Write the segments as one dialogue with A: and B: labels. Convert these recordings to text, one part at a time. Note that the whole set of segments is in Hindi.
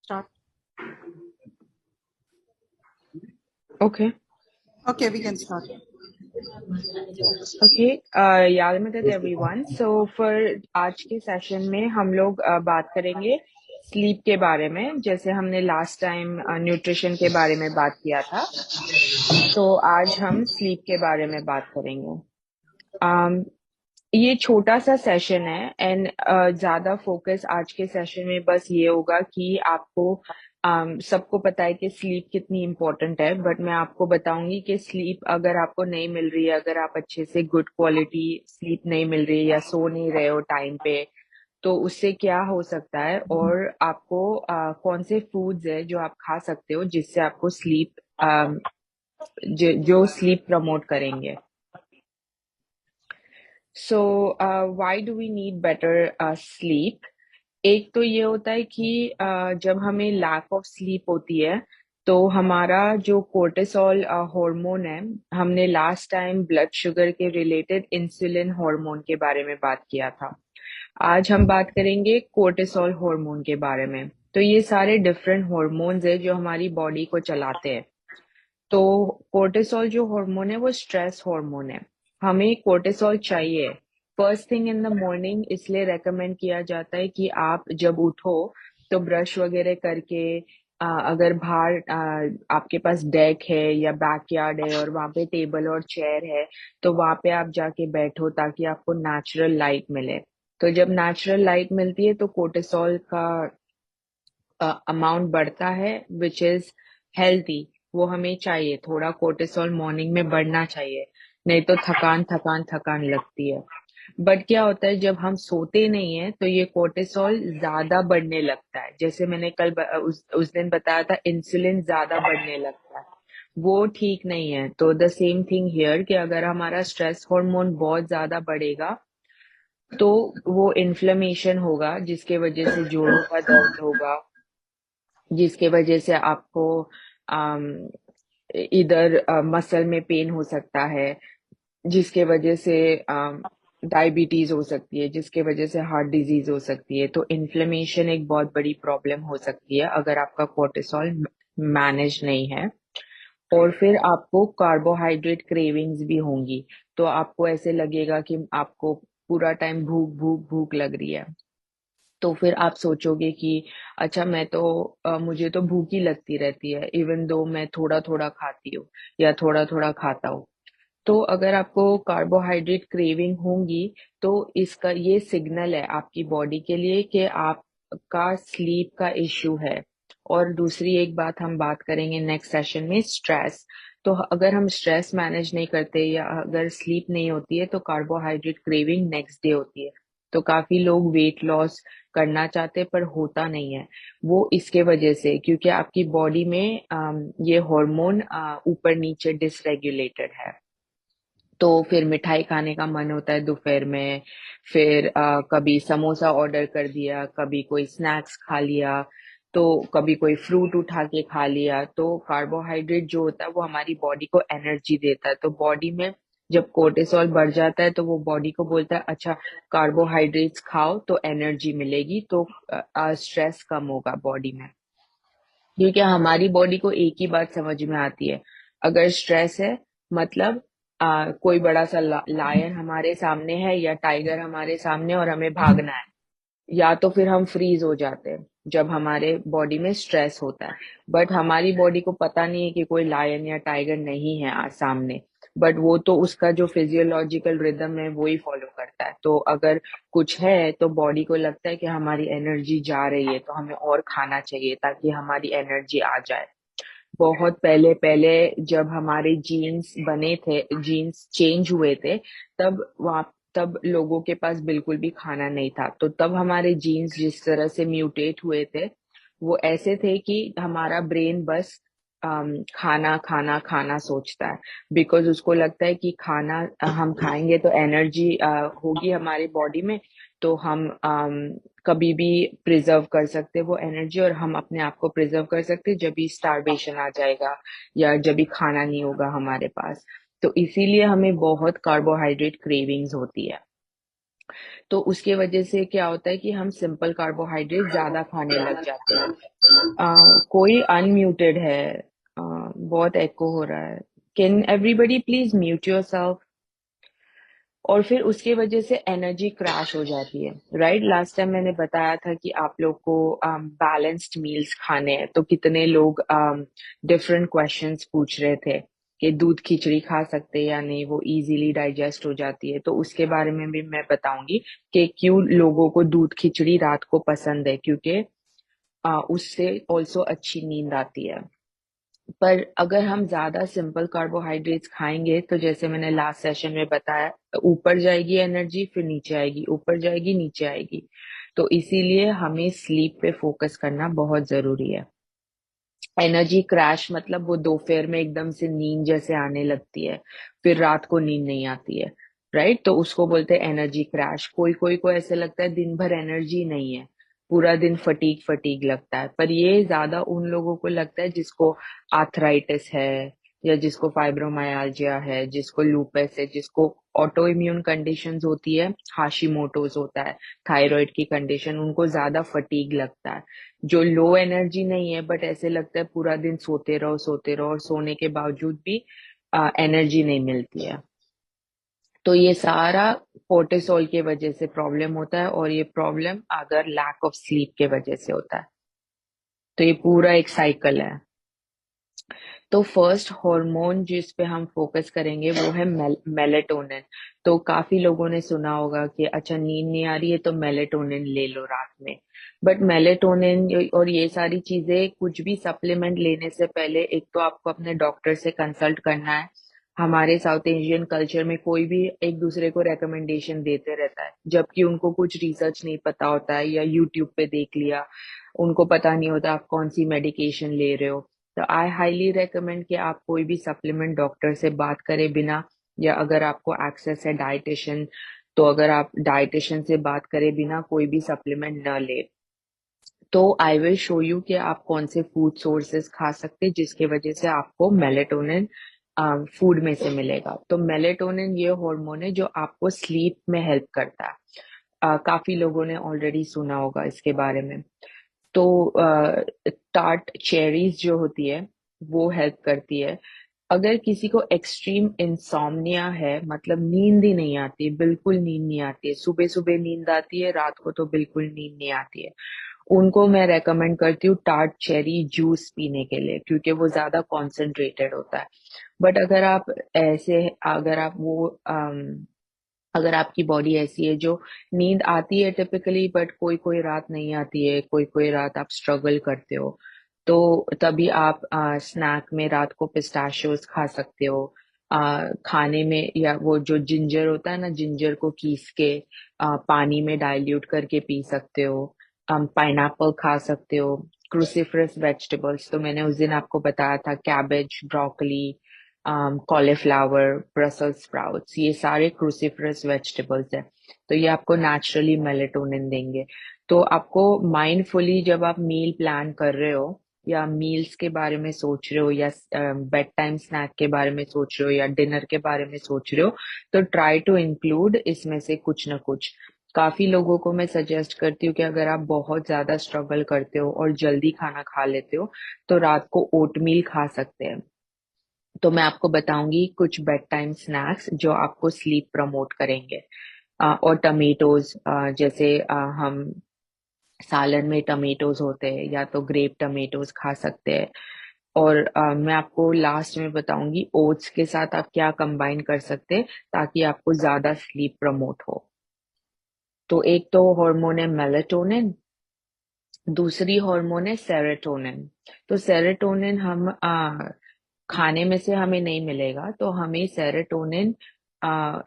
A: start.
B: Okay.
A: Okay, we can start.
B: Okay. Yalmited everyone. So for आज के सेशन में हम लोग बात करेंगे स्लीप के बारे में, जैसे हमने लास्ट टाइम न्यूट्रिशन के बारे में बात किया था। तो आज हम स्लीप के बारे में बात करेंगे। ये छोटा सा सेशन है एंड ज्यादा फोकस आज के सेशन में बस ये होगा कि आपको सबको पता है कि स्लीप कितनी इम्पोर्टेंट है, बट मैं आपको बताऊंगी कि स्लीप अगर आपको नहीं मिल रही है, अगर आप अच्छे से गुड क्वालिटी स्लीप नहीं मिल रही है या सो नहीं रहे हो टाइम पे, तो उससे क्या हो सकता है और आपको कौन से फूड्स है जो आप खा सकते हो जिससे आपको स्लीप जो स्लीप प्रमोट करेंगे। So why do we need better sleep? एक तो ये होता है कि जब हमें लैक ऑफ स्लीप होती है तो हमारा जो कोर्टिसोल हार्मोन है, हमने लास्ट टाइम ब्लड शुगर के रिलेटेड इंसुलिन हार्मोन के बारे में बात किया था। आज हम बात करेंगे कोर्टिसोल हार्मोन के बारे में। तो ये सारे डिफरेंट हार्मोन्स है जो हमारी बॉडी को चलाते हैं। तो कोर्टिसोल जो हार्मोन है वो स्ट्रेस हार्मोन है। हमें कोर्टिसोल चाहिए first thing in the morning, इसलिए रेकमेंड किया जाता है कि आप जब उठो तो ब्रश वगैरह करके अगर बाहर आपके पास डेक है या बैकयार्ड है और वहां पे टेबल और चेयर है तो वहां पे आप जाके बैठो ताकि आपको नेचुरल लाइट मिले। तो जब नेचुरल लाइट मिलती है तो कोर्टिसोल का अमाउंट बढ़ता है विच इज हेल्थी। वो हमें चाहिए, थोड़ा कोर्टिसोल मॉर्निंग में बढ़ना चाहिए, नहीं तो थकान थकान थकान लगती है। बट क्या होता है जब हम सोते नहीं है तो ये कोर्टिसोल ज्यादा बढ़ने लगता है। जैसे मैंने कल उस दिन बताया था, इंसुलिन ज्यादा बढ़ने लगता है, वो ठीक नहीं है। तो द सेम थिंग हियर कि अगर हमारा स्ट्रेस हार्मोन बहुत ज्यादा बढ़ेगा तो वो इन्फ्लेमेशन होगा जिसके वजह से जोड़ों का दर्द होगा, जिसके वजह से आपको अम, इधर मसल में पेन हो सकता है, जिसके वजह से डायबिटीज हो सकती है, जिसके वजह से हार्ट डिजीज हो सकती है। तो इन्फ्लेमेशन एक बहुत बड़ी प्रॉब्लम हो सकती है अगर आपका कोर्टिसोल मैनेज नहीं है। और फिर आपको कार्बोहाइड्रेट क्रेविंग्स भी होंगी, तो आपको ऐसे लगेगा कि आपको पूरा टाइम भूख भूख भूख लग रही है। तो फिर आप सोचोगे कि अच्छा मैं तो मुझे तो भूख ही लगती रहती है इवन दो मैं थोड़ा थोड़ा खाती हूँ या थोड़ा थोड़ा खाता हूँ। तो अगर आपको कार्बोहाइड्रेट क्रेविंग होंगी तो इसका ये सिग्नल है आपकी बॉडी के लिए कि आपका स्लीप का इश्यू है। और दूसरी एक बात हम बात करेंगे नेक्स्ट सेशन में, स्ट्रेस। तो अगर हम स्ट्रेस मैनेज नहीं करते या अगर स्लीप नहीं होती है तो कार्बोहाइड्रेट क्रेविंग नेक्स्ट डे होती है। तो काफी लोग वेट लॉस करना चाहते पर होता नहीं है, वो इसके वजह से क्योंकि आपकी बॉडी में ये हार्मोन ऊपर नीचे डिसरेगुलेटेड है। तो फिर मिठाई खाने का मन होता है दोपहर में, फिर कभी समोसा ऑर्डर कर दिया, कभी कोई स्नैक्स खा लिया, तो कभी कोई फ्रूट उठा के खा लिया। तो कार्बोहाइड्रेट जो होता है वो हमारी बॉडी को एनर्जी देता है। तो बॉडी में जब कोर्टिसोल बढ़ जाता है तो वो बॉडी को बोलता है अच्छा कार्बोहाइड्रेट्स खाओ तो एनर्जी मिलेगी, तो स्ट्रेस कम होगा बॉडी में। क्योंकि हमारी बॉडी को एक ही बात समझ में आती है, अगर स्ट्रेस है मतलब कोई बड़ा सा लायन हमारे सामने है या टाइगर हमारे सामने और हमें भागना है, या तो फिर हम फ्रीज हो जाते हैं जब हमारे बॉडी में स्ट्रेस होता है। बट हमारी बॉडी को पता नहीं है कि कोई लायन या टाइगर नहीं है सामने, बट वो तो उसका जो फिजियोलॉजिकल रिदम है वो ही फॉलो करता है। तो अगर कुछ है तो बॉडी को लगता है कि हमारी एनर्जी जा रही है तो हमें और खाना चाहिए ताकि हमारी एनर्जी आ जाए। बहुत पहले पहले जब हमारे जीन्स बने थे, जीन्स चेंज हुए थे, तब लोगों के पास बिल्कुल भी खाना नहीं था। तो तब हमारे जीन्स जिस तरह से म्यूटेट हुए थे वो ऐसे थे कि हमारा ब्रेन बस खाना खाना खाना सोचता है, बिकॉज उसको लगता है कि खाना हम खाएंगे तो एनर्जी होगी हमारे बॉडी में, तो हम कभी भी प्रिजर्व कर सकते वो एनर्जी और हम अपने आप को प्रिजर्व कर सकते जब भी स्टारवेशन आ जाएगा या जब भी खाना नहीं होगा हमारे पास। तो इसीलिए हमें बहुत कार्बोहाइड्रेट क्रेविंग्स होती है। तो उसके वजह से क्या होता है कि हम सिंपल कार्बोहाइड्रेट ज्यादा खाने लग जाते हैं। कोई अनम्यूटेड है। बहुत एको हो रहा है। Can everybody please mute yourself. और फिर उसके वजह से एनर्जी क्रैश हो जाती है। राइट, लास्ट टाइम मैंने बताया था कि आप लोग को बैलेंस्ड मील्स खाने हैं, तो कितने लोग डिफरेंट क्वेश्चंस पूछ रहे थे कि दूध खिचड़ी खा सकते हैं या नहीं, वो इजीली डाइजेस्ट हो जाती है। तो उसके बारे में भी मैं बताऊंगी कि क्यों लोगों को दूध खिचड़ी रात को पसंद है, क्योंकि उससे ऑल्सो अच्छी नींद आती है। पर अगर हम ज्यादा सिंपल कार्बोहाइड्रेट्स खाएंगे तो जैसे मैंने लास्ट सेशन में बताया, ऊपर जाएगी एनर्जी, फिर नीचे आएगी, ऊपर जाएगी नीचे आएगी। तो इसीलिए हमें स्लीप पे फोकस करना बहुत जरूरी है। एनर्जी क्रैश मतलब वो दोपहर में एकदम से नींद जैसे आने लगती है, फिर रात को नींद नहीं आती है। राइट, तो उसको बोलते हैं एनर्जी क्रैश। कोई कोई को ऐसे लगता है दिन भर एनर्जी नहीं है, पूरा दिन फटीग फटीग लगता है, पर ये ज्यादा उन लोगों को लगता है जिसको आर्थराइटिस है, या जिसको फाइब्रोमायाल्जिया है, जिसको लूपस है, जिसको ऑटो इम्यून कंडीशंस होती है, हाशिमोटोज होता है, थायराइड की कंडीशन, उनको ज्यादा फटीग लगता है। जो लो एनर्जी नहीं है बट ऐसे लगता है पूरा दिन सोते रहो और सोने के बावजूद भी एनर्जी नहीं मिलती है। तो ये सारा कोर्टिसोल के वजह से प्रॉब्लम होता है, और ये प्रॉब्लम अगर लैक ऑफ स्लीप के वजह से होता है। तो ये पूरा एक साइकिल है। तो फर्स्ट हार्मोन जिस पे हम फोकस करेंगे वो है मेलेटोनिन। तो काफी लोगों ने सुना होगा कि अच्छा नींद नहीं आ रही है तो मेलेटोनिन ले लो रात में। बट मेलेटोनिन और ये सारी चीजें, कुछ भी सप्लीमेंट लेने से पहले एक तो आपको अपने डॉक्टर से कंसल्ट करना है। हमारे साउथ एशियन कल्चर में कोई भी एक दूसरे को रेकमेंडेशन देते रहता है, जबकि उनको कुछ रिसर्च नहीं पता होता है, या यूट्यूब पे देख लिया, उनको पता नहीं होता आप कौन सी मेडिकेशन ले रहे हो। तो आई हाईली रेकमेंड कि आप कोई भी सप्लीमेंट डॉक्टर से बात करें बिना, या अगर आपको एक्सेस है डाइटिशियन, तो अगर आप डाइटिशियन से बात करें बिना कोई भी सप्लीमेंट न ले। तो आई विल शो यू कि आप कौन से फूड सोर्सेस खा सकते हैं जिसके वजह से आपको मेलेटोनिन फूड में से मिलेगा। तो मेलेटोनिन ये हार्मोन है जो आपको स्लीप में हेल्प करता है। काफी लोगों ने ऑलरेडी सुना होगा इसके बारे में। तो टार्ट चेरीज जो होती है वो हेल्प करती है। अगर किसी को एक्सट्रीम इंसोम्निया है, मतलब नींद ही नहीं आती, बिल्कुल नींद नहीं आती है, सुबह सुबह नींद आती है, रात को तो बिल्कुल नींद नहीं आती है, उनको मैं रेकमेंड करती हूँ टार्ट चेरी जूस पीने के लिए, क्योंकि वो ज्यादा कॉन्सेंट्रेटेड होता है। बट अगर आप ऐसे, अगर आप वो अगर आपकी बॉडी ऐसी है जो नींद आती है टिपिकली, बट कोई कोई रात नहीं आती है, कोई कोई रात आप स्ट्रगल करते हो, तो तभी आप स्नैक में रात को पिस्ताशियोज खा सकते हो। खाने में, या वो जो जिंजर होता है ना, जिंजर को कीस के पानी में डाइल्यूट करके पी सकते हो। पाइनएप्पल खा सकते हो। क्रूसीफरस वेजिटेबल्स तो मैंने उस दिन आपको बताया था, cabbage, broccoli, cauliflower, Brussels sprouts, ये सारे क्रूसीफरस वेजिटेबल्स हैं। तो ये आपको नेचुरली मेलेटोनिन देंगे। तो आपको माइंडफुली जब आप मील प्लान कर रहे हो, या मील्स के बारे में सोच रहे हो, या बेड टाइम स्नैक के बारे में सोच रहे हो, या डिनर के बारे में सोच रहे हो, तो ट्राई टू इंक्लूड इसमें से कुछ ना कुछ। काफी लोगों को मैं सजेस्ट करती हूँ कि अगर आप बहुत ज्यादा स्ट्रगल करते हो और जल्दी खाना खा लेते हो, तो रात को ओटमील खा सकते हैं। तो मैं आपको बताऊंगी कुछ बेड टाइम स्नैक्स जो आपको स्लीप प्रमोट करेंगे। और टमेटोज, जैसे हम सालन में टमेटोज होते हैं, या तो ग्रेप टमेटोज खा सकते हैं। और मैं आपको लास्ट में बताऊंगी ओट्स के साथ आप क्या कंबाइन कर सकते हैं ताकि आपको ज्यादा स्लीप प्रमोट हो। तो एक तो हार्मोन है मेलेटोनिन, दूसरी हार्मोन है सेरोटोनिन। तो सेरोटोनिन हम खाने में से हमें नहीं मिलेगा, तो हमें सेरोटोनिन आ,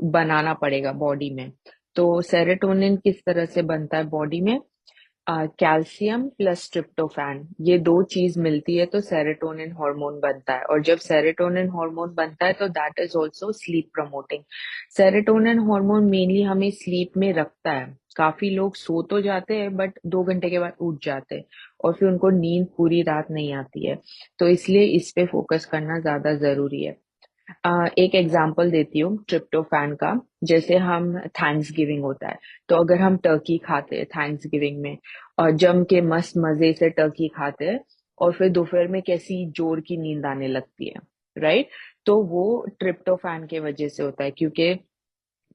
B: बनाना पड़ेगा बॉडी में। तो सेरोटोनिन किस तरह से बनता है बॉडी में? कैल्शियम प्लस ट्रिप्टोफैन, ये दो चीज मिलती है तो सेरोटोनिन हार्मोन बनता है। और जब सेरोटोनिन हार्मोन बनता है तो that is also sleep promoting. Serotonin hormone mainly हमें स्लीप में रखता है। काफी लोग सो तो जाते हैं बट 2 घंटे के बाद उठ जाते हैं, और फिर उनको नींद पूरी रात नहीं आती है। तो इसलिए इस पे फोकस करना ज्यादा जरूरी है। एक एग्जांपल देती हूँ ट्रिप्टोफैन का। जैसे हम थैंक्स गिविंग होता है, तो अगर हम टर्की खाते हैं थैंक्स गिविंग में और जम के मस्त मजे से टर्की खाते हैं और फिर दोपहर में कैसी जोर की नींद आने लगती है, राइट? तो वो ट्रिप्टोफैन के वजह से होता है, क्योंकि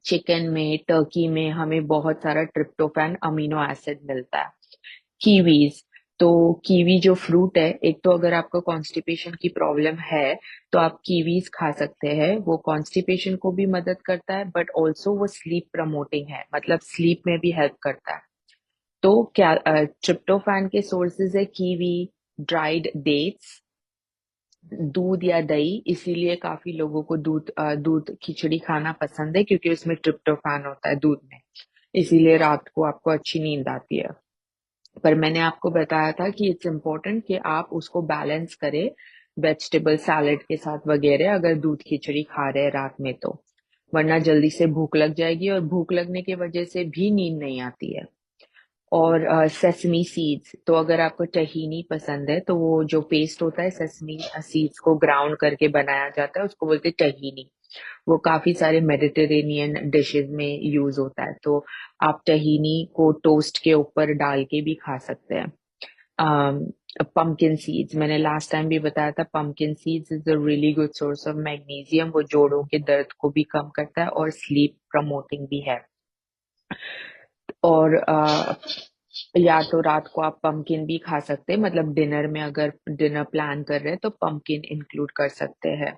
B: चिकन में, टर्की में हमें बहुत सारा ट्रिप्टोफैन अमीनो एसिड मिलता है। कीवीज, तो कीवी जो फ्रूट है, एक तो अगर आपको कॉन्स्टिपेशन की प्रॉब्लम है तो आप कीवीज खा सकते हैं। वो कॉन्स्टिपेशन को भी मदद करता है, बट ऑल्सो वो स्लीप प्रमोटिंग है, मतलब स्लीप में भी हेल्प करता है। तो क्या ट्रिप्टोफैन के सोर्सेज है कीवी, ड्राइड डेट्स, दूध या दही। इसीलिए काफी लोगों को दूध खिचड़ी खाना पसंद है, क्योंकि उसमें ट्रिप्टोफैन होता है दूध में। इसीलिए रात को आपको अच्छी नींद आती है। पर मैंने आपको बताया था कि इट्स इम्पोर्टेंट कि आप उसको बैलेंस करें वेजिटेबल सैलेड के साथ वगैरह, अगर दूध खिचड़ी खा रहे हैं रात में तो। वरना जल्दी से भूख लग जाएगी और भूख लगने की वजह से भी नींद नहीं आती है। और सेसमी सीड्स, तो अगर आपको टहीनी पसंद है तो वो जो पेस्ट होता है सेसमी सीड्स को ग्राउंड करके बनाया जाता है, उसको बोलते हैं टहीनी। वो काफी सारे मेडिटेरेनियन डिशेस में यूज होता है। तो आप टहीनी को टोस्ट के ऊपर डाल के भी खा सकते हैं। पंपकिन सीड्स, मैंने लास्ट टाइम भी बताया था, pumpkin seeds is a really good source of magnesium. वो जोड़ों के दर्द को भी कम करता है और स्लीप प्रमोटिंग भी है। और या तो रात को आप पंपकिन भी खा सकते हैं, मतलब डिनर में अगर डिनर प्लान कर रहे हैं तो पंपकिन इंक्लूड कर सकते हैं।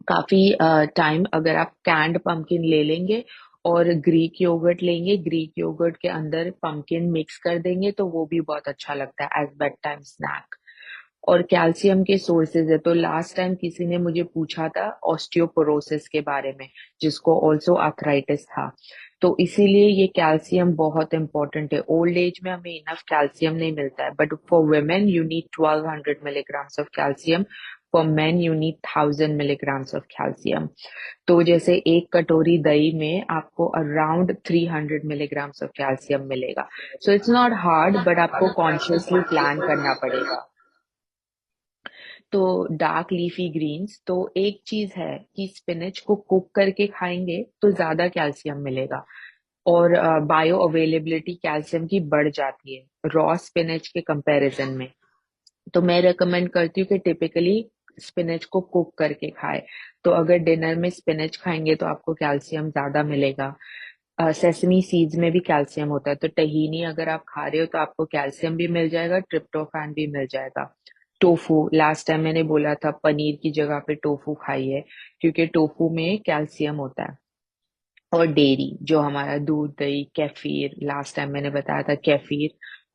B: काफी टाइम अगर आप कैंड पंपकिन ले लेंगे और ग्रीक योगर्ट लेंगे, ग्रीक योगर्ट के अंदर पंपकिन मिक्स कर देंगे, तो वो भी बहुत अच्छा लगता है एज बेड टाइम स्नैक। और कैल्शियम के सोर्सेज है, तो लास्ट टाइम किसी ने मुझे पूछा था ऑस्टियोपोरोसिस के बारे में, जिसको ऑल्सो आर्थराइटिस था। तो इसीलिए ये कैल्शियम बहुत इंपॉर्टेंट है। ओल्ड एज में हमें इनफ कैल्शियम नहीं मिलता है, but for women you need 1200 milligrams of calcium, for main you need 1000 milligrams of calcium. तो जैसे एक कटोरी दही में आपको अराउंड 300 मिलीग्राम्स ऑफ कैल्शियम मिलेगा। So it's not hard, but आपको कॉन्शियसली प्लान करना पड़ेगा। तो डार्क लीफी ग्रीन्स, तो एक चीज है कि स्पिनच को कुक करके खाएंगे तो ज्यादा कैल्शियम मिलेगा और बायो अवेलेबिलिटी कैल्शियम की बढ़ जाती है रॉ स्पिनच के कंपैरिजन में। तो मैं रेकमेंड करती हूँ कि टिपिकली स्पिनच को कुक करके खाए। तो अगर डिनर में स्पिनच खाएंगे तो आपको कैल्शियम ज्यादा मिलेगा। सेसमी सीड्स में भी कैल्शियम होता है, तो टहीनी अगर आप खा रहे हो तो आपको कैल्शियम भी मिल जाएगा, ट्रिप्टोफैन भी मिल जाएगा। टोफू, लास्ट टाइम मैंने बोला था पनीर की जगह पे टोफू खाइए, क्योंकि टोफू में कैल्शियम होता है। और डेयरी, जो हमारा दूध दही केफिर, लास्ट टाइम मैंने बताया था केफिर,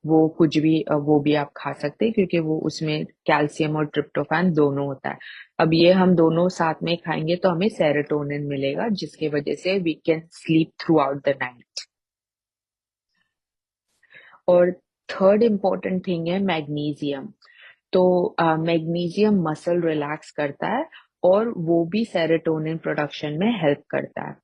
B: वो कुछ भी वो भी आप खा सकते हैं, क्योंकि वो उसमें कैल्शियम और ट्रिप्टोफैन दोनों होता है। अब ये हम दोनों साथ में खाएंगे तो हमें सेरोटोनिन मिलेगा, जिसकी वजह से we can sleep throughout the night. और थर्ड इम्पोर्टेंट थिंग है मैग्नीशियम। तो मैग्नीशियम मसल रिलैक्स करता है और वो भी सेरोटोनिन प्रोडक्शन में हेल्प करता है।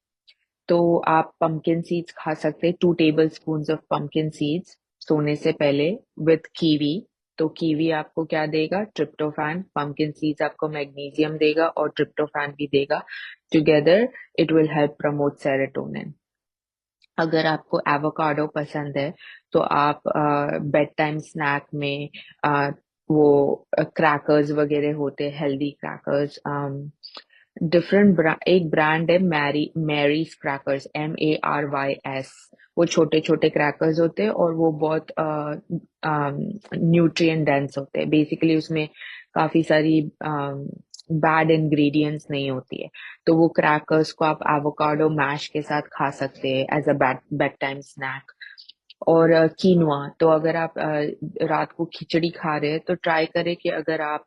B: तो आप पंपकिन सीड्स खा सकते हैं, 2 table spoon of pumpkin seeds सोने से पहले विथ कीवी। तो कीवी आपको क्या देगा? ट्रिप्टोफैन। पंपकिन सीड्स आपको मैग्नीशियम देगा और ट्रिप्टोफैन भी देगा। Together it will help promote serotonin. अगर आपको एवोकाडो पसंद है तो आप बेड टाइम स्नैक में अ, वो क्रैकर्स वगैरह होते हैं, हेल्दी क्रैकर्स। एक ब्रांड है मैरीज क्रैकर्स, MARYS। वो छोटे छोटे क्रैकर्स होते हैं और वो बहुत न्यूट्रिएंट डेंस होते हैं। बेसिकली उसमें काफी सारी बैड इंग्रेडिएंट्स नहीं होती है। तो वो क्रैकर्स को आप एवोकाडो मैश के साथ खा सकते हैं as a bedtime snack. और कीनुआ, तो अगर आप रात को खिचड़ी खा रहे हैं तो ट्राई करें कि अगर आप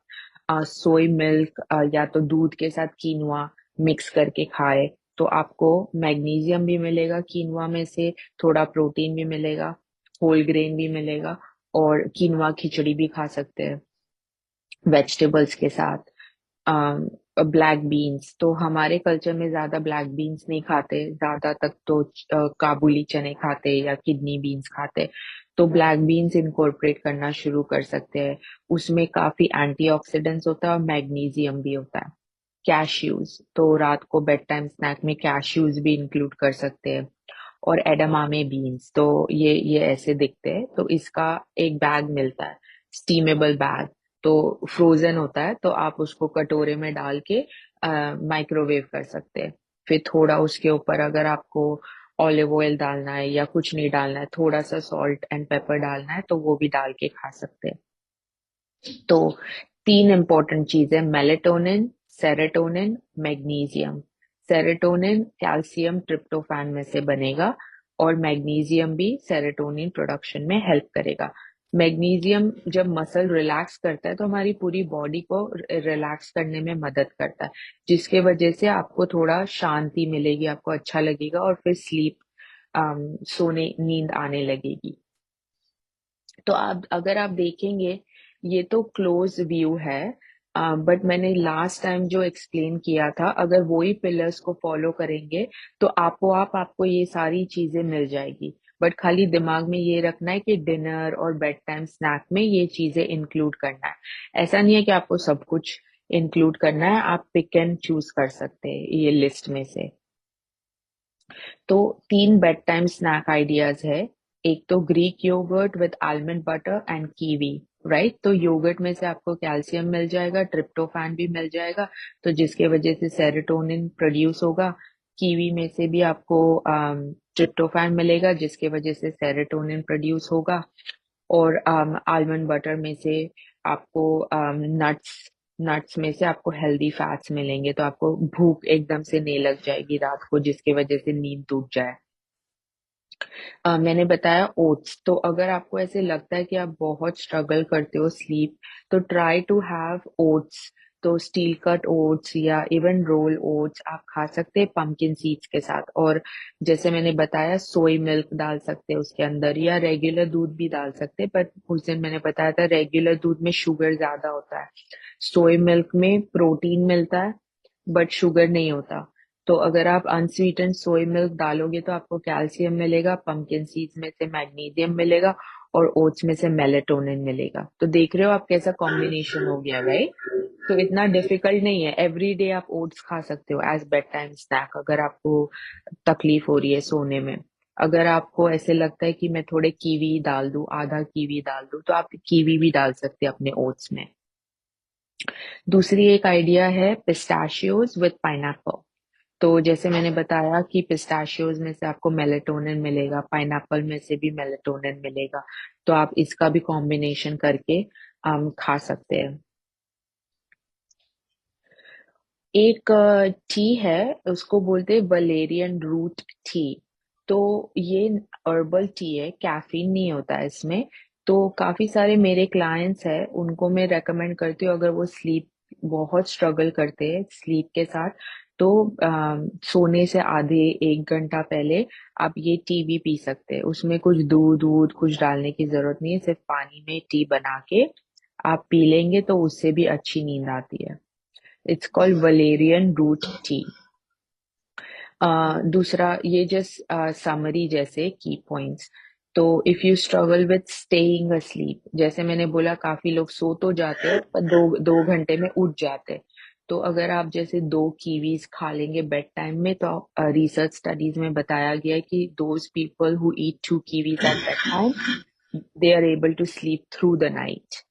B: सोई मिल्क या तो दूध के साथ कीनुआ मिक्स करके खाए, तो आपको मैग्नीशियम भी मिलेगा कीनुआ में से, थोड़ा प्रोटीन भी मिलेगा, होल ग्रेन भी मिलेगा। और कीनुआ खिचड़ी भी खा सकते हैं वेजिटेबल्स के साथ। ब्लैक बीन्स, तो हमारे कल्चर में ज्यादा ब्लैक बीन्स नहीं खाते, ज्यादा तक तो काबुली चने खाते या किडनी बीन्स खाते। तो ब्लैक बीन्स इनकॉर्पोरेट करना शुरू कर सकते हैं। उसमें काफी एंटीऑक्सीडेंट्स होता है और मैग्नीशियम भी होता है। कैश्यूज, तो रात को बेड टाइम स्नैक में कैश्यूज भी इंक्लूड कर सकते हैं। और एडामामे बीन्स, तो ये ऐसे दिखते हैं, तो इसका एक बैग मिलता है, स्टीमेबल बैग। तो फ्रोजन होता है, तो आप उसको कटोरे में डाल के माइक्रोवेव कर सकते हैं। फिर थोड़ा उसके ऊपर अगर आपको ऑलिव ऑयल डालना है या कुछ नहीं डालना है, थोड़ा सा सॉल्ट एंड पेपर डालना है, तो वो भी डाल के खा सकते हैं। तो तीन इंपॉर्टेंट चीजें, melatonin, serotonin, magnesium. Serotonin calcium tryptophan में से बनेगा, और मैग्नीशियम भी सेरोटोनिन प्रोडक्शन में हेल्प करेगा। मैग्नीशियम जब मसल रिलैक्स करता है तो हमारी पूरी बॉडी को रिलैक्स करने में मदद करता है, जिसके वजह से आपको थोड़ा शांति मिलेगी, आपको अच्छा लगेगा, और फिर सोने नींद आने लगेगी। तो आप अगर आप देखेंगे, ये तो क्लोज व्यू है, बट मैंने लास्ट टाइम जो एक्सप्लेन किया था, अगर वही पिलर्स को फॉलो करेंगे तो आपको ये सारी चीजें मिल जाएगी। बट खाली दिमाग में ये रखना है कि डिनर और बेड टाइम स्नैक में ये चीजें इंक्लूड करना है। ऐसा नहीं है कि आपको सब कुछ इंक्लूड करना है, आप पिक एंड चूज कर सकते हैं ये लिस्ट में से। तो तीन बेड टाइम स्नैक आइडियाज है। एक तो Greek yogurt with almond butter and kiwi, right? तो योगर्ट में से आपको कैल्शियम मिल जाएगा, ट्रिप्टोफैन भी मिल जाएगा, तो जिसके वजह से सेरोटोनिन प्रोड्यूस होगा। कीवी में से भी आपको ट्रिप्टोफैन मिलेगा, जिसके वजह से सेरोटोनिन प्रोड्यूस होगा। और आलमंड बटर में से आपको नट्स नट्स में से आपको हेल्दी फैट्स मिलेंगे, तो आपको भूख एकदम से नहीं लग जाएगी रात को, जिसकी वजह से नींद टूट जाए। मैंने बताया ओट्स, तो अगर आपको ऐसे लगता है कि आप बहुत स्ट्रगल करते हो स्लीप, तो ट्राई टू हैव ओट्स। तो स्टील कट ओट्स या इवन रोल ओट्स आप खा सकते हैं पंपकिन सीड्स के साथ। और जैसे मैंने बताया, सोई मिल्क डाल सकते हैं उसके अंदर, या रेगुलर दूध भी डाल सकते हैं, पर उस दिन मैंने बताया था रेगुलर दूध में शुगर ज्यादा होता है, सोई मिल्क में प्रोटीन मिलता है बट शुगर नहीं होता। तो अगर आप अनस्वीटेंड सोय मिल्क डालोगे तो आपको कैल्शियम मिलेगा, पंपकिन सीड्स में से मैग्नीशियम मिलेगा, और ओट्स में से मेलेटोनिन मिलेगा। तो देख रहे हो आप कैसा कॉम्बिनेशन हो गया, राइट? तो इतना डिफिकल्ट नहीं है, एवरी डे आप ओट्स खा सकते हो एज बेड टाइम स्नैक, अगर आपको तकलीफ हो रही है सोने में। अगर आपको ऐसे लगता है कि मैं थोड़े कीवी डाल दूं, आधा कीवी डाल दूं, तो आप कीवी भी डाल सकते हैं अपने ओट्स में। दूसरी एक आइडिया है पिस्ताशियोज विद पाइनएप्पल। तो जैसे मैंने बताया कि पिस्ताशियोज में से आपको मेलेटोनिन मिलेगा, पाइनएप्पल में से भी मेलेटोनिन मिलेगा, तो आप इसका भी कॉम्बिनेशन करके खा सकते हैं। एक टी है, उसको बोलते हैं वलेरियन रूट टी। तो ये हर्बल टी है, कैफीन नहीं होता है इसमें। तो काफी सारे मेरे क्लाइंट्स हैं, उनको मैं रेकमेंड करती हूँ, अगर वो स्लीप बहुत स्ट्रगल करते हैं स्लीप के साथ, तो सोने से आधे एक घंटा पहले आप ये टी भी पी सकते हैं। उसमें कुछ दूध दूध कुछ डालने की जरूरत नहीं है, सिर्फ पानी में टी बना के आप पी लेंगे तो उससे भी अच्छी नींद आती है। It's called valerian root tea. दूसरा, ये जस्ट समरी जैसे की पॉइंट्स। तो if you struggle with staying asleep, जैसे मैंने बोला काफी लोग सो तो जाते हैं पर दो दो घंटे में उठ जाते हैं। तो अगर आप जैसे दो कीवीज खा लेंगे बेड टाइम में, तो रिसर्च स्टडीज में बताया गया है कि those people who eat two kiwis at bedtime, they are able to sleep through the night.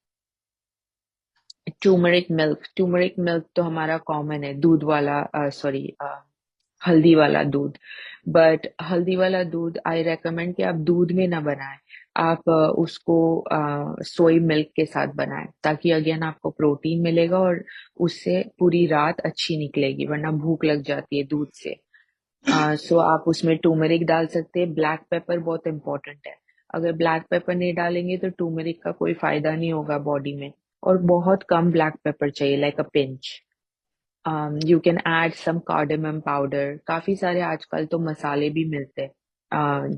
B: Turmeric milk तो हमारा कॉमन है, दूध वाला, सॉरी, हल्दी वाला दूध। बट हल्दी वाला दूध आई रेकमेंड कि आप दूध में ना बनाएं, आप उसको सोई मिल्क के साथ बनाएं, ताकि अगेन आपको प्रोटीन मिलेगा और उससे पूरी रात अच्छी निकलेगी, वरना भूख लग जाती है दूध से। सो आप उसमें टूमरिक डाल सकते हैं। ब्लैक पेपर बहुत इंपॉर्टेंट है, अगर ब्लैक पेपर नहीं डालेंगे तो टूमरिक का कोई फायदा नहीं होगा बॉडी में। और बहुत कम ब्लैक पेपर चाहिए, like a pinch. You can add some cardamom powder, काफी सारे आजकल तो मसाले भी मिलते हैं,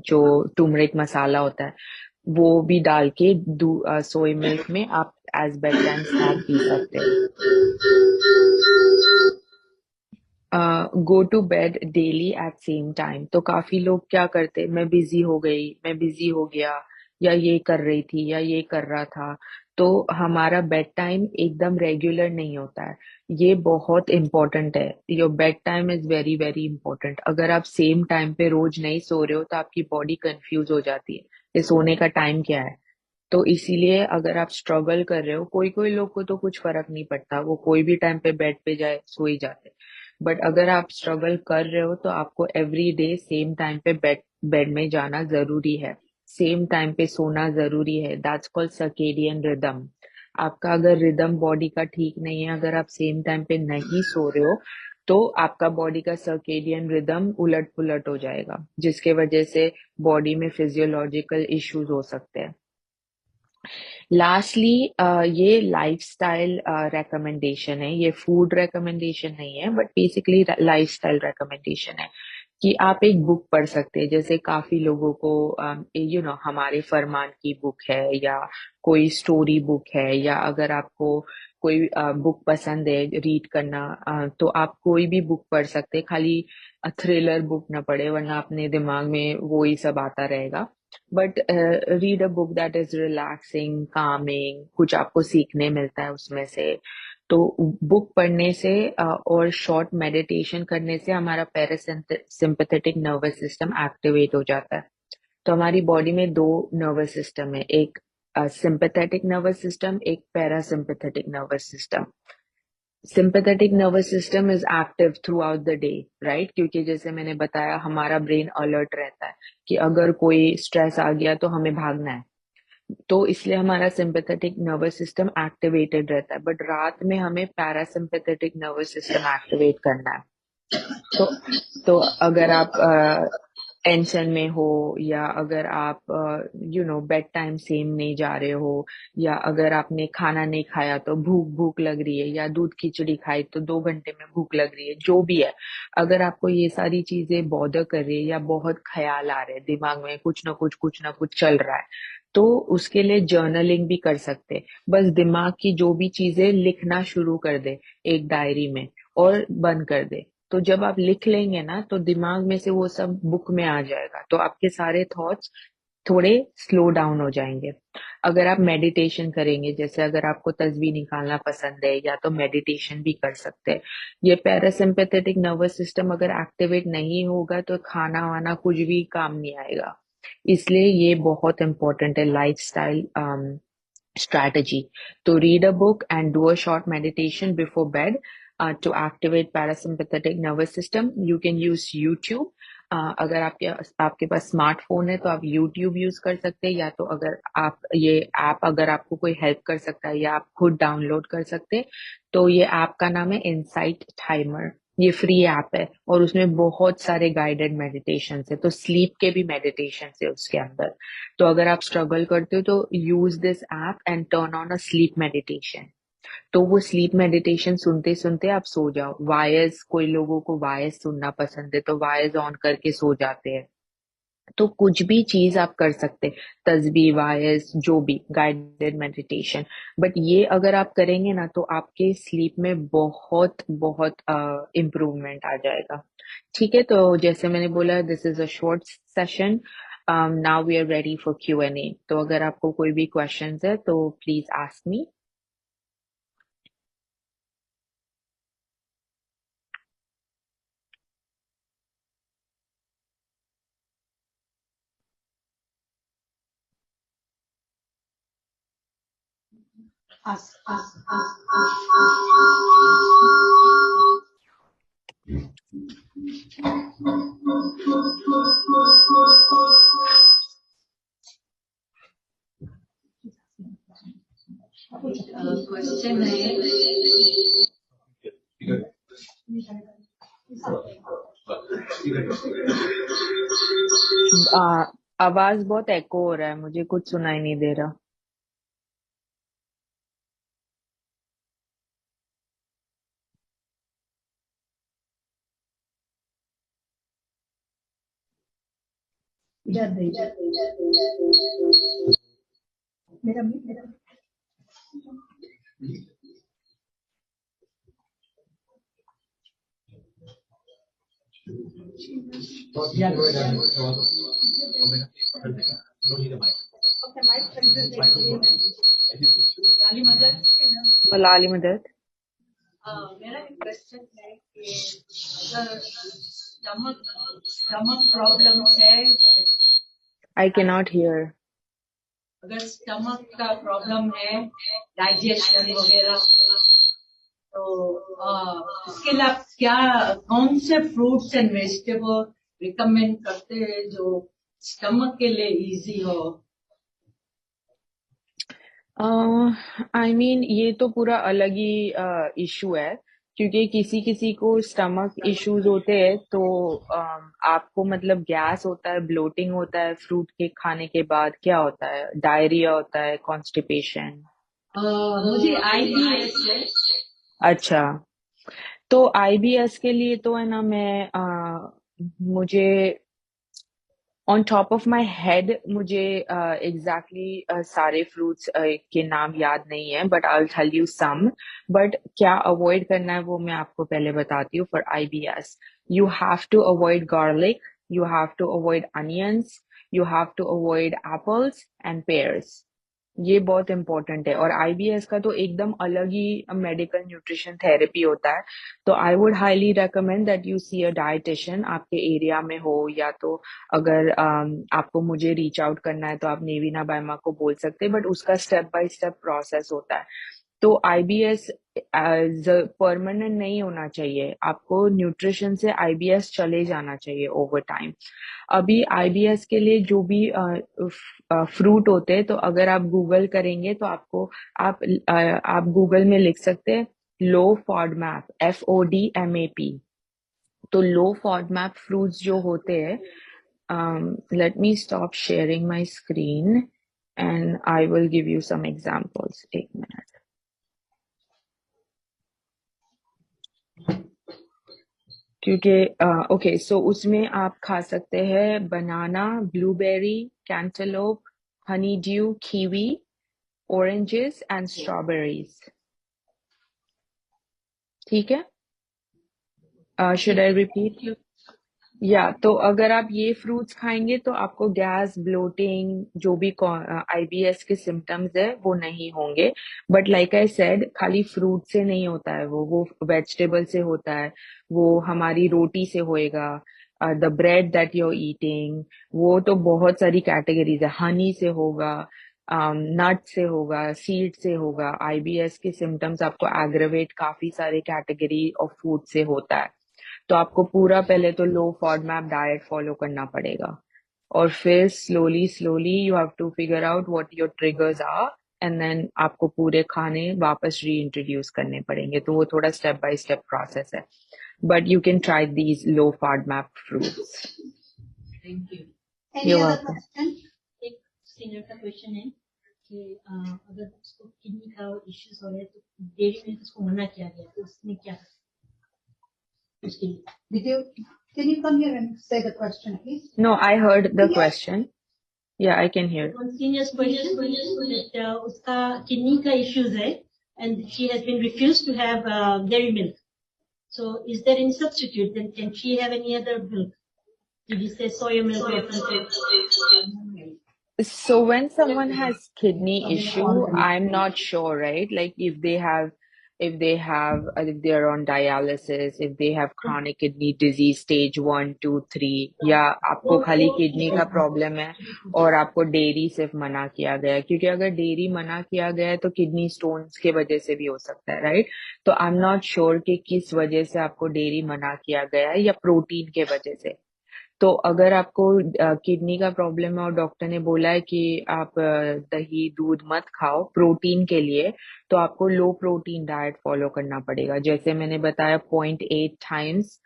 B: जो टर्मरिक मसाला होता है, वो भी डाल के सोई मिल्क में आप एज बेड टाइम स्नैक पी सकते हैं। Go to bed daily at same time, तो काफी लोग क्या करते हैं, मैं बिजी हो गया, या ये कर रही थी या ये कर रहा था, तो हमारा बेड टाइम एकदम रेगुलर नहीं होता है। ये बहुत इंपॉर्टेंट है। Your bed time is very very important. अगर आप सेम टाइम पे रोज नहीं सो रहे हो तो आपकी बॉडी कंफ्यूज हो जाती है कि सोने का टाइम क्या है। तो इसीलिए अगर आप स्ट्रगल कर रहे हो, कोई कोई लोग को तो कुछ फर्क नहीं पड़ता, वो कोई भी टाइम पे बेड पे जाए सो ही जाते। बट अगर आप स्ट्रगल कर रहे हो तो आपको एवरी डे सेम टाइम पे बेड बेड में जाना जरूरी है, सेम टाइम पे सोना जरूरी है। That's called circadian rhythm. आपका अगर रिदम बॉडी का ठीक नहीं है, अगर आप सेम टाइम पे नहीं सो रहे हो, तो आपका बॉडी का सर्केडियन रिदम उलट पुलट हो जाएगा, जिसके वजह से बॉडी में फिजियोलॉजिकल इश्यूज हो सकते हैं। लास्टली ये लाइफस्टाइल रिकमेंडेशन है, ये फूड रिकमेंडेशन नहीं है, बट बेसिकली लाइफस्टाइल रिकमेंडेशन है कि आप एक बुक पढ़ सकते हैं। जैसे काफी लोगों को हमारे फरमान की बुक है, या कोई स्टोरी बुक है, या अगर आपको कोई बुक पसंद है रीड करना, तो आप कोई भी बुक पढ़ सकते हैं। खाली थ्रिलर बुक ना पढ़े, वरना अपने दिमाग में वो ही सब आता रहेगा। But read a book that is relaxing, Kameng, कुछ आपको सीखने मिलता है उसमें से। तो बुक पढ़ने से और शॉर्ट मेडिटेशन करने से हमारा पैरासिम्पैथेटिक नर्वस सिस्टम एक्टिवेट हो जाता है। तो हमारी बॉडी में दो नर्वस सिस्टम है, एक सिंपैथेटिक नर्वस सिस्टम, एक parasympathetic nervous system. Sympathetic nervous system is active through out the day, right? क्योंकि जैसे मैंने बताया, हमारा ब्रेन अलर्ट रहता है कि अगर कोई स्ट्रेस आ गया तो हमें भागना है। तो इसलिए हमारा सिंपैथेटिक नर्वस सिस्टम एक्टिवेटेड रहता है, बट रात में हमें पैरासिम्पैथेटिक नर्वस सिस्टम एक्टिवेट करना है। तो तो अगर आप टेंशन में हो, या अगर आप बेड टाइम सेम नहीं जा रहे हो, या अगर आपने खाना नहीं खाया तो भूख भूख लग रही है, या दूध खिचड़ी खाई तो 2 घंटे में भूख लग रही है, जो भी है, अगर आपको ये सारी चीजें बॉदर कर रही है या बहुत ख्याल आ रहे हैं दिमाग में, कुछ ना कुछ चल रहा है, तो उसके लिए जर्नलिंग भी कर सकते हैं। बस दिमाग की जो भी चीजें लिखना शुरू कर दे एक डायरी में, और बंद कर दे। तो जब आप लिख लेंगे ना, तो दिमाग में से वो सब बुक में आ जाएगा, तो आपके सारे थॉट्स थोड़े स्लो डाउन हो जाएंगे। अगर आप मेडिटेशन करेंगे, जैसे अगर आपको तस्वीर निकालना पसंद है, या तो मेडिटेशन भी कर सकते हैं। ये पैरासिम्पैथेटिक नर्वस सिस्टम अगर एक्टिवेट नहीं होगा तो खाना वाना कुछ भी काम नहीं आएगा। इसलिए ये बहुत इंपॉर्टेंट है lifestyle strategy. To read a book and do a short meditation before bed to activate parasympathetic nervous system. You can use YouTube. अगर आपके पास स्मार्टफोन है तो आप YouTube यूज कर सकते हैं, या तो अगर आप ये ऐप अगर आपको कोई हेल्प कर सकता है, या आप खुद डाउनलोड कर सकते हैं, तो ये ऐप का नाम है इनसाइट टाइमर। ये फ्री ऐप है और उसमें बहुत सारे गाइडेड मेडिटेशन है, तो स्लीप के भी मेडिटेशन है उसके अंदर। तो अगर आप स्ट्रगल करते हो तो use this app and turn on a slip meditation. तो वो स्लीप मेडिटेशन सुनते सुनते आप सो जाओ। वायस, कोई लोगों को वायस सुनना पसंद है तो वायस ऑन करके सो जाते हैं। तो कुछ भी चीज आप कर सकते, तस्बीह, वायस, जो भी गाइडेड मेडिटेशन। बट ये अगर आप करेंगे ना तो आपके स्लीप में बहुत बहुत इम्प्रूवमेंट आ जाएगा। ठीक है, तो जैसे मैंने बोला, this is a short session. Now we are ready for Q&A। तो अगर आपको कोई भी क्वेश्चंस है तो प्लीज आस्क मी।
A: क्वेश्चन है,
B: आवाज बहुत एको हो रहा है, मुझे कुछ सुनाई नहीं दे रहा। मलाली मदद।
C: मेरा एक क्वेश्चन है कि अगर स्टमक प्रॉब्लम है,
B: I cannot hear.
C: अगर स्टमक का प्रॉब्लम है, डाइजेशन वगैरह, तो इसके लिए आप क्या कौन से फ्रूट्स एंड वेजिटेबल रिकमेंड करते हैं जो स्टमक के लिए इजी हो?
B: आई मीन ये तो पूरा अलग ही इशू है, क्योंकि किसी किसी को स्टमक इश्यूज होते हैं, तो आपको मतलब गैस होता है, ब्लोटिंग होता है फ्रूट के खाने के बाद, क्या होता है, डायरिया होता है, कॉन्स्टिपेशन।
C: मुझे IBS है।
B: अच्छा, तो आईबीएस के लिए तो है ना, मुझे on top of my head मुझे एग्जैक्टली सारे फ्रूट्स के नाम याद नहीं है, but I will tell you some. But क्या अवॉइड करना है वो मैं आपको पहले बताती हूँ। For IBS you have to avoid garlic, you have to avoid onions, you have to avoid apples and pears. ये बहुत इंपॉर्टेंट है। और आईबीएस का तो एकदम अलग ही मेडिकल न्यूट्रिशन थेरेपी होता है। तो I would highly recommend that you see a dietitian, आपके एरिया में हो, या तो अगर आपको मुझे रीच आउट करना है तो आप नेवीना बायमा को बोल सकते हैं, बट उसका स्टेप बाय स्टेप प्रोसेस होता है। तो आईबीएस परमानेंट नहीं होना चाहिए, आपको न्यूट्रिशन से आईबीएस चले जाना चाहिए ओवर टाइम। अभी आईबीएस के लिए जो भी फ्रूट होते हैं, तो अगर आप गूगल करेंगे तो आप गूगल में लिख सकते हैं लो फॉडमैप, FODMAP। तो लो फॉडमैप फ्रूट्स जो होते हैं, let me stop sharing my screen and I will give you some examples. एक मिनट। क्योंकि ओके, सो उसमें आप खा सकते हैं banana, blueberry, cantaloupe, honeydew, kiwi, oranges and strawberries. ठीक है, शुड आई रिपीट? या तो अगर आप ये फ्रूट्स खाएंगे तो आपको गैस, ब्लोटिंग, जो भी आईबीएस के सिम्टम्स है वो नहीं होंगे। बट लाइक आई सेड, खाली फ्रूट से नहीं होता है, वो वेजिटेबल से होता है, वो हमारी रोटी से होएगा, the bread that you are eating, वो तो बहुत सारी कैटेगरीज है, हनी से होगा, नट से होगा, सीड से होगा। आईबीएस के सिम्टम्स आपको एग्रेवेट काफी सारे कैटेगरी ऑफ फूड से होता है। तो आपको पूरा पहले तो लो फॉडमैप डाइट फॉलो करना पड़ेगा, और फिर slowly slowly you have to figure out what your triggers are, and then आपको पूरे खाने वापस री इंट्रोड्यूस करने पड़ेंगे। तो वो थोड़ा स्टेप बाय स्टेप प्रोसेस है, but you can try these low FODMAP fruits.
C: Thank you.
A: Any
B: You're
A: other
B: welcome.
A: question?
C: एक सीनियर का क्वेश्चन है कि अगर उसको किडनी का इश्यूज हो रहा है तो डेयरी मिल्क उसको मना किया गया, तो उसमें क्या उसके लिए?
A: Did you, can you come here and say the question, please?
B: No, I heard the question. Yeah, I can hear.
C: One senior's question that उसका किडनी का इश्यूज है and she has been refused to have dairy milk. So is there any substitute? Then can she have any other milk? Did you say soya milk or something?
B: So when someone has kidney issue, I'm not sure, right? Like if they have if they're on dialysis, if they have chronic kidney disease stage 1, 2, 3, या आपको खाली किडनी का प्रॉब्लम है और आपको डेयरी सिर्फ मना किया गया है, क्योंकि अगर डेयरी मना किया गया है तो किडनी स्टोन्स के वजह से भी हो सकता है, राइट? तो आई एम नॉट श्योर कि किस वजह से आपको डेयरी मना किया गया है, या प्रोटीन के वजह से। तो अगर आपको किडनी का प्रॉब्लम है और डॉक्टर ने बोला है कि आप दही दूध मत खाओ प्रोटीन के लिए, तो आपको लो प्रोटीन डाइट फॉलो करना पड़ेगा। जैसे मैंने बताया 0.8 टाइम्स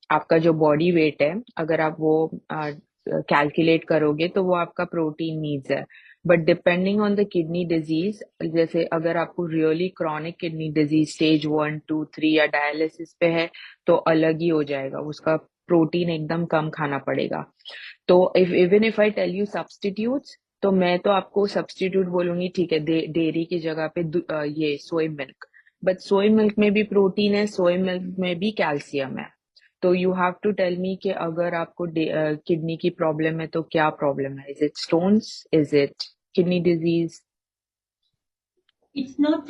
B: आपका जो बॉडी वेट है, अगर आप वो कैलकुलेट करोगे तो वो आपका प्रोटीन नीड्स है। But depending on the kidney disease, जैसे अगर आपको really chronic kidney disease stage 1, 2, 3 या डायलिसिस पे है, तो अलग ही हो जाएगा, उसका प्रोटीन एकदम कम खाना पड़ेगा। तो even if I tell you substitutes, तो मैं तो आपको सब्सटीट्यूट बोलूंगी, ठीक है, डेयरी की जगह पे ये सोय मिल्क, बट सोय मिल्क में भी प्रोटीन है, सोय मिल्क में भी कैल्शियम है। तो you have to tell me कि अगर आपको किडनी की प्रॉब्लम है तो क्या प्रॉब्लम है, is it stones, is it kidney disease?
D: It's not,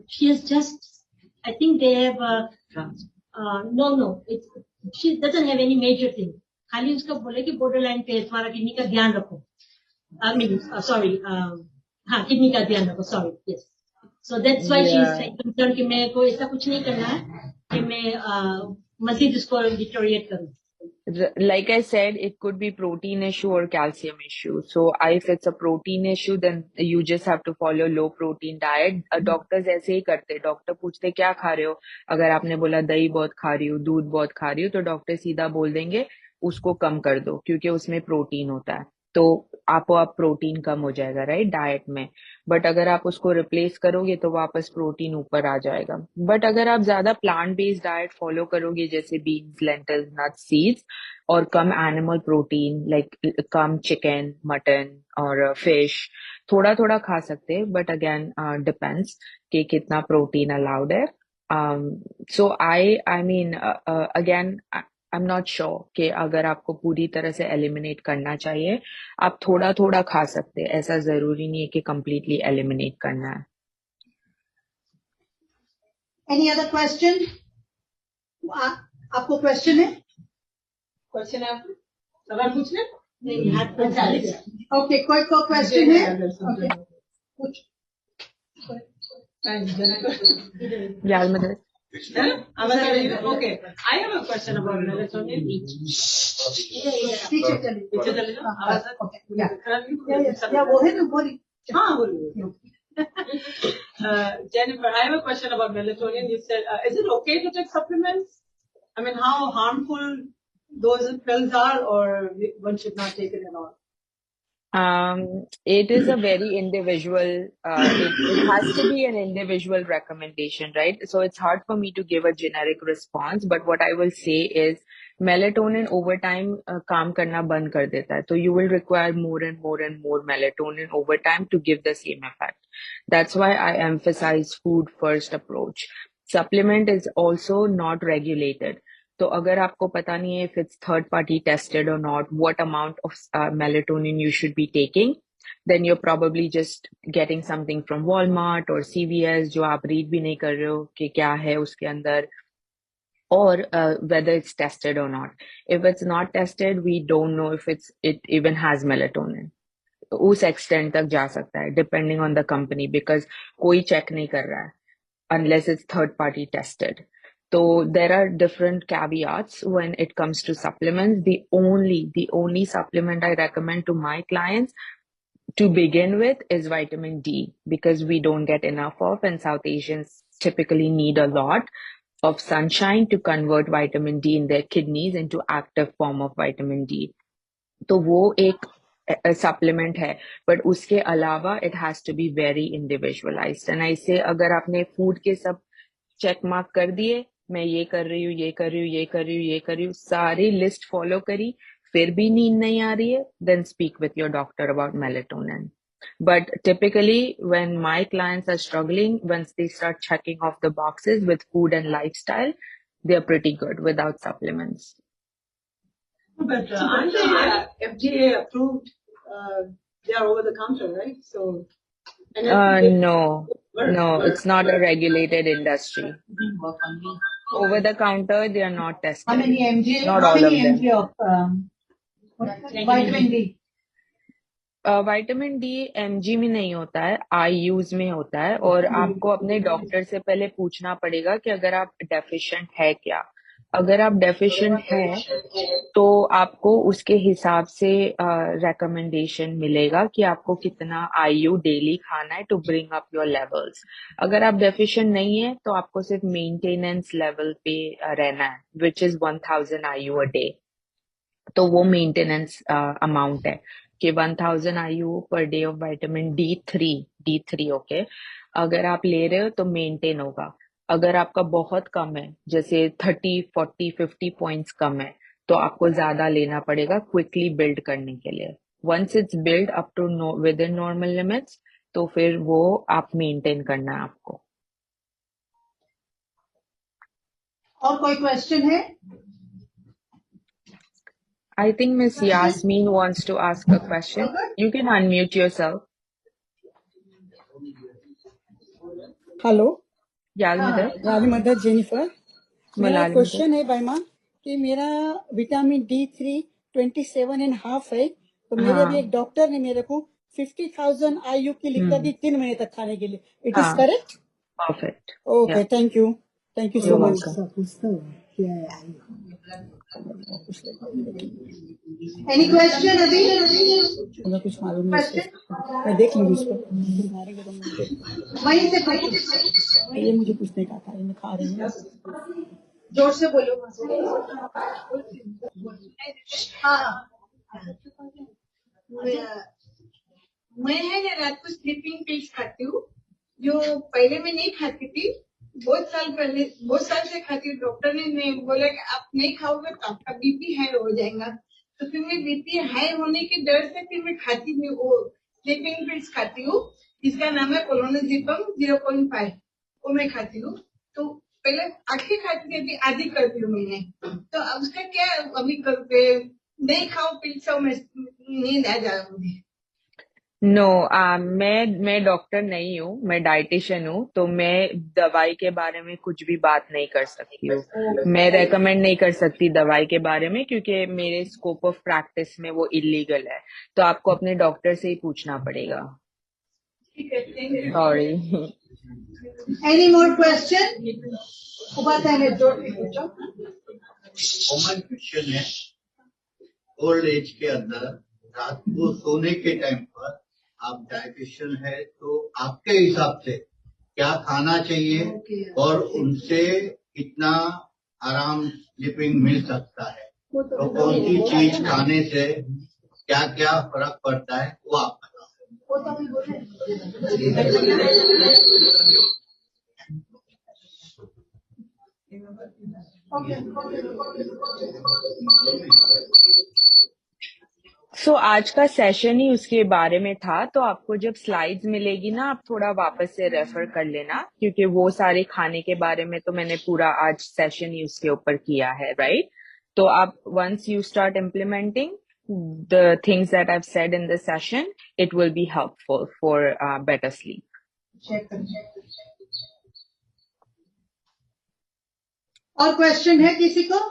D: she has just, I think they have, no, she doesn't have any major thing. खाली उसका बोले कि borderline पे तुम्हारा किडनी का ध्यान रखो. I mean, sorry, हाँ, किडनी का ध्यान रखो, sorry, yes. So that's why she is like concerned कि मैं को ऐसा कुछ नहीं करना है कि मैं मजीद उसको deteriorate करूँ.
B: Like I said, it could be protein issue or calcium issue. So if it's a protein issue, then you just have to follow low protein diet. Doctors ऐसे ही करते हैं. डॉक्टर पूछते क्या खा रहे हो? अगर आपने बोला दही बहुत खा रही हूँ, दूध बहुत खा रही हूँ, तो डॉक्टर सीधा बोल देंगे उसको कम कर दो क्योंकि उसमें प्रोटीन होता है. तो आपको आप प्रोटीन कम हो जाएगा, राइट, डाइट में. बट अगर आप उसको रिप्लेस करोगे तो वापस प्रोटीन ऊपर आ जाएगा. बट अगर आप ज्यादा प्लांट बेस्ड डाइट फॉलो करोगे जैसे बीन्स, लेंटिल्स, नट्स, सीड्स और कम एनिमल प्रोटीन लाइक कम चिकन, मटन और फिश, थोड़ा थोड़ा खा सकते हैं, बट अगेन डिपेंड्स कि कितना प्रोटीन अलाउड है. So I mean again I am not sure कि अगर आपको पूरी तरह से एलिमिनेट करना चाहिए, आप थोड़ा थोड़ा खा सकते हैं. ऐसा जरूरी नहीं है कि कंप्लीटली एलिमिनेट करना है.
A: Any other question? आपको क्वेश्चन है?
C: क्वेश्चन है आपको? सवाल पूछना?
D: नहीं, हाथ पर डाल दिया.
A: ओके, कोई को क्वेश्चन है? ओके, पूछ.
B: यार मदद.
C: Okay, I have a question about melatonin.
A: पीछे चलिए.
C: पीछे चले जाओ. आवाज है?
A: ओके, या वो है ना, बोली.
C: हाँ, बोलिए. Jennifer, I have a question about melatonin. You said, is it okay to take supplements? I mean, how harmful those pills are, or one should not take it at all?
B: It is a very individual, it has to be an individual recommendation, right? So it's hard for me to give a generic response, but what I will say is melatonin over time काम करना बंद कर देता है. So you will require more and more and more melatonin over time to give the same effect. That's why I emphasize food first approach. Supplement is also not regulated. तो अगर आपको पता नहीं है if it's third party tested or not, what amount of melatonin you should be taking, then you're probably just getting something from Walmart or CVS जो आप read भी नहीं कर रहे हो कि क्या है उसके अंदर, or whether it's tested or not. If it's not tested, we don't know if it even has melatonin. उस extent तक जा सकता है depending on the company, because कोई check नहीं कर रहा है unless it's third party tested. So there are different caveats when it comes to supplements. The only supplement I recommend to my clients to begin with is vitamin D, because we don't get enough of, and South Asians typically need a lot of sunshine to convert vitamin D in their kidneys into active form of vitamin D. तो वो एक supplement है, but उसके अलावा it has to be very individualized. And I say अगर आपने food के सब check mark कर दिए, मैं ये कर रही हूँ, ये कर रही हूँ, ये कर रही हूँ, ये कर रही हूँ, सारी list follow करी, फिर भी नींद नहीं आ रही है, then speak with your doctor about melatonin. But typically when my clients are struggling, once they start checking off the boxes with food and lifestyle, they're pretty good without supplements.
C: But aren't they FDA approved? They are over the counter, right? So.
B: No, it's not a regulated industry. Over the counter, they are not tested.
A: How many mg?
B: Not
A: How
B: all
A: many
B: of them.
A: mg of vitamin D?
B: Vitamin D MG में नहीं होता है, IUs में होता है, और आपको अपने डॉक्टर से पहले पूछना पड़ेगा कि अगर आप डेफिशिएंट है क्या. अगर आप डेफिशिएंट है तो आपको उसके हिसाब से रिकमेंडेशन मिलेगा कि आपको कितना IU डेली खाना है to bring up your levels. अगर आप डेफिशिएंट नहीं है तो आपको सिर्फ मेंटेनेंस लेवल पे रहना है, which is 1000 IU a day. तो वो मेंटेनेंस अमाउंट है कि 1000 IU per day of vitamin D3 okay. अगर आप ले रहे हो तो मेंटेन होगा. अगर आपका बहुत कम है, जैसे 30, 40, 50 पॉइंट्स कम है, तो आपको ज्यादा लेना पड़ेगा क्विकली बिल्ड करने के लिए. Once it's build up to within normal limits, तो फिर वो आप मेंटेन करना है आपको.
A: और कोई क्वेश्चन है?
B: I think Miss Yasmin wants to ask a question. You can unmute yourself.
E: Hello,
B: याद
A: हाँ,
B: मदर
E: रानी मदर जेनिफर। मेरा
B: मलाली मदर
E: क्वेश्चन है बाइमा कि मेरा विटामिन D3 27.5 है, तो मेरे अभी
B: हाँ
E: एक डॉक्टर ने मेरे को 50,000 IU की लिख कर दी 3 महीने तक खाने के लिए। इट इज
B: हाँ
E: करेक्ट?
B: परफेक्ट
E: ओके,
B: या
E: thank you
B: you're
E: so much.
B: welcome.
A: Any question अभी?
E: मुझे कुछ मालूम नहीं
A: क्वेश्चन
E: इसको, मैं देख लूंगी इसको, मारेंगे तो मुझे देख।
A: वहीं से पूछो,
E: ये मुझे पूछने का था, ये मैं खा रही हूँ।
A: जोर से बोलो। हाँ,
F: मैं है ना रात को स्लीपिंग पिल्स खाती हूँ, जो पहले मैं नहीं खाती थी। बहुत साल से खाती हूँ। डॉक्टर ने बोला कि आप नहीं खाओगे तो आपका बीपी हाई हो जाएगा। तो फिर मैं बीपी हाई होने के डर से फिर मैं खाती नहीं, वो स्लीपिंग पिल्स खाती हूँ। इसका नाम है कोलोनोजिपम 0.5, वो मैं खाती हूँ। तो पहले आखिर खाती थी, अभी आधी करती हूँ मैंने। तो अब उसका क्या अभी करते, नहीं खाओ पिल्स, मैं नींद आ जाए मुझे।
B: नो मैं डॉक्टर नहीं हूँ, मैं डाइटिशियन हूँ, तो मैं दवाई के बारे में कुछ भी बात नहीं कर सकती हूँ। मैं रेकमेंड नहीं कर सकती दवाई के बारे में, क्योंकि मेरे स्कोप ऑफ प्रैक्टिस में वो इलीगल है। तो आपको अपने डॉक्टर से ही पूछना पड़ेगा। सॉरी।
A: Any more question? जोर से पूछो।
G: कॉमन क्वेश्चन है, ओल्ड एज के अंदर रात को सोने के टाइम पर आप डाइटिशियन है, तो आपके हिसाब से क्या खाना चाहिए और उनसे कितना आराम स्लीपिंग मिल सकता है? तो कौन सी चीज खाने से क्या क्या फर्क पड़ता है, वो आप बताओ।
B: सो आज का सेशन ही उसके बारे में था, तो आपको जब स्लाइड्स मिलेगी ना, आप थोड़ा वापस से रेफर कर लेना, क्योंकि वो सारे खाने के बारे में तो मैंने पूरा आज सेशन ही उसके ऊपर किया है, राइट? तो आप once you start implementing the things that I've said in this session, it will be helpful for better sleep.
A: और क्वेश्चन है किसी को?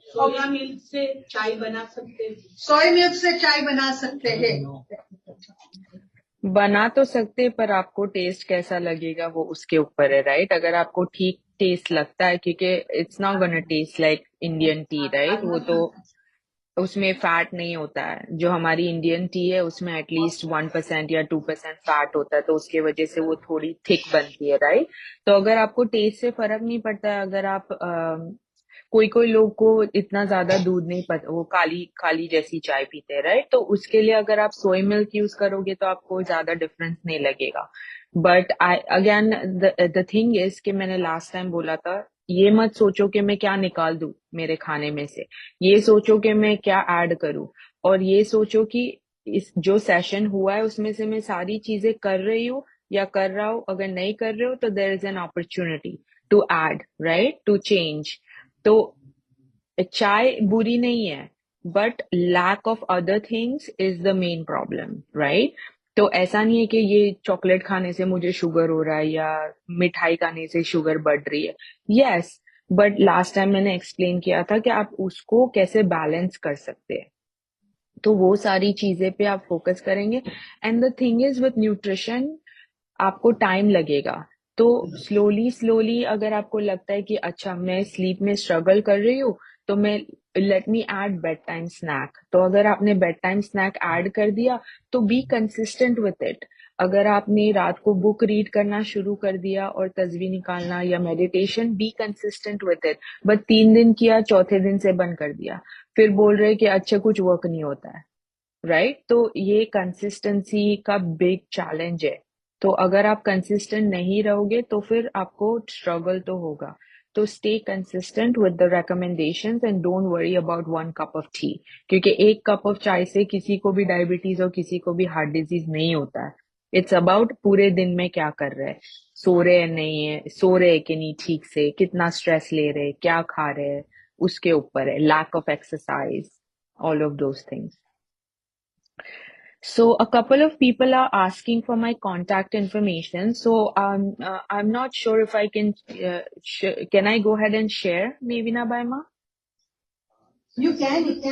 C: सोया मिल्क से चाय बना सकते हैं।
A: सोया मिल्क से चाय बना सकते हैं।
B: बना तो सकते, पर आपको टेस्ट कैसा लगेगा वो उसके ऊपर है, राइट? अगर आपको ठीक टेस्ट लगता है, क्योंकि it's not gonna taste like Indian T, right? वो तो उसमें फैट नहीं होता है। जो हमारी इंडियन टी है उसमें एटलीस्ट 1% या 2% फैट होता है, तो उसके वजह से वो थोड़ी थिक बनती है, राइट? तो अगर आपको टेस्ट से फर्क नहीं पड़ता है, अगर आप कोई कोई लोग को इतना ज्यादा दूध नहीं पता, वो काली काली जैसी चाय पीते हैं, राइट? तो उसके लिए अगर आप सोया मिल्क यूज करोगे तो आपको ज्यादा डिफरेंस नहीं लगेगा। But I again the thing is कि मैंने लास्ट टाइम बोला था, ये मत सोचो कि मैं क्या निकाल दूं मेरे खाने में से, ये सोचो कि मैं क्या ऐड करूं, और ये सोचो कि इस जो सेशन हुआ है उसमें से मैं सारी चीजें कर रही हूँ या कर रहा हूँ। अगर नहीं कर रहे हो तो there is an opportunity to add, right, to change. तो चाय बुरी नहीं है, but lack of other things is the main problem, right? तो ऐसा नहीं है कि ये चॉकलेट खाने से मुझे शुगर हो रहा है या मिठाई खाने से शुगर बढ़ रही है। यस, बट लास्ट टाइम मैंने एक्सप्लेन किया था कि आप उसको कैसे बैलेंस कर सकते हैं। तो वो सारी चीजें पे आप फोकस करेंगे। And the thing is with nutrition, आपको टाइम लगेगा। तो स्लोली स्लोली अगर आपको लगता है कि अच्छा मैं स्लीप में स्ट्रगल कर रही हूँ, तो मैं let me add bedtime snack. तो अगर आपने बेड टाइम स्नैक ऐड कर दिया तो बी कंसिस्टेंट विथ इट। अगर आपने रात को बुक रीड करना शुरू कर दिया और तस्वीर निकालना या meditation, be consistent with it. But 3 दिन किया, चौथे दिन से बंद कर दिया, फिर बोल रहे कि अच्छा कुछ वर्क नहीं होता है, राइट? तो ये कंसिस्टेंसी का बिग चैलेंज है। तो अगर आप कंसिस्टेंट नहीं रहोगे तो फिर आपको स्ट्रगल तो होगा। तो stay consistent with the recommendations and don't worry about 1 cup of T, क्योंकि 1 कप ऑफ चाय से किसी को भी डायबिटीज और किसी को भी हार्ट डिजीज नहीं होता है। इट्स अबाउट पूरे दिन में क्या कर रहे हैं, सो रहे हैं नहीं है, सो रहे हैं कि नहीं ठीक से, कितना स्ट्रेस ले रहे हैं, क्या खा रहे हैं, उसके ऊपर है। Lack of exercise, all of those things. So a couple of people are asking for my contact information. So I'm not sure if I can can I go ahead and share, Mevina Baima?
A: You can if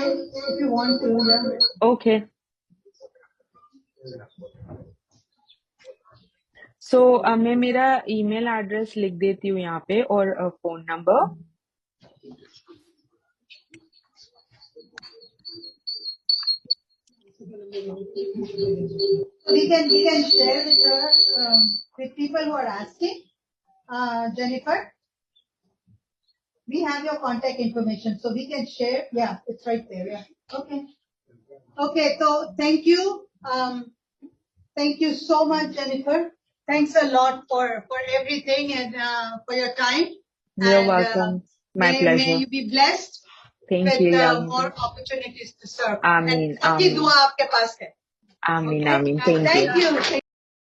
A: you want to. Yeah.
B: Okay. So मैं मेरा email address लिख देती हूँ यहाँ पे और phone number.
A: We can share with her, with people who are asking. Jennifer, we have your contact information, so we can share. Yeah, it's right there. Yeah. Okay. Okay. So thank you. Thank you so much, Jennifer. Thanks a lot for everything and for your time.
B: You're
A: And,
B: welcome. My
A: may
B: pleasure.
A: you be blessed
B: Thank
A: with
B: you, Yamini.
A: more opportunities to serve.
B: Ameen,
A: And सबकी
B: ameen.
A: दुआ आपके पास है.
B: Ameen,
A: Okay?
B: ameen. Thank you.
A: Thank you.